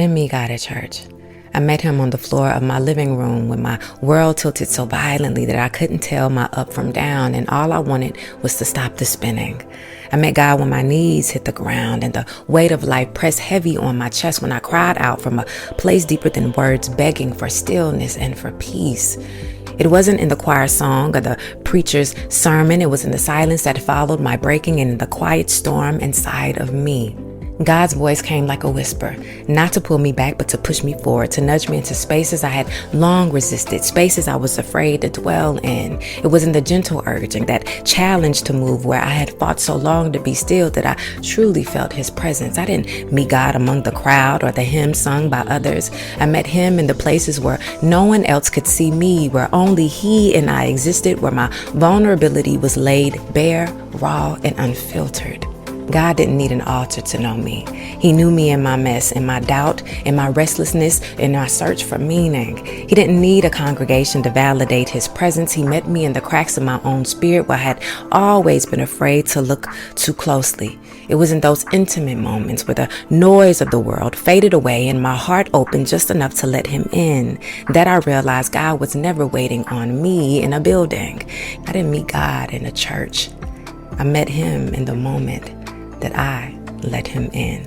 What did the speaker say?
didn't meet God at church. I met him on the floor of my living room when my world tilted so violently that I couldn't tell my up from down, and all I wanted was to stop the spinning. I met God when my knees hit the ground and the weight of life pressed heavy on my chest, when I cried out from a place deeper than words, begging for stillness and for peace. It wasn't in the choir song or the preacher's sermon. It was in the silence that followed my breaking and in the quiet storm inside of me. God's voice came like a whisper, not to pull me back, but to push me forward, to nudge me into spaces I had long resisted, spaces I was afraid to dwell in. It was in the gentle urging, that challenge to move, where I had fought so long to be still, that I truly felt his presence. I didn't meet God among the crowd or the hymns sung by others. I met him in the places where no one else could see me, where only he and I existed, where my vulnerability was laid bare, raw, and unfiltered. God didn't need an altar to know me. He knew me in my mess, in my doubt, in my restlessness, in my search for meaning. He didn't need a congregation to validate his presence. He met me in the cracks of my own spirit, where I had always been afraid to look too closely. It was in those intimate moments where the noise of the world faded away and my heart opened just enough to let him in, that I realized God was never waiting on me in a building. I didn't meet God in a church. I met him in the moment that I let him in.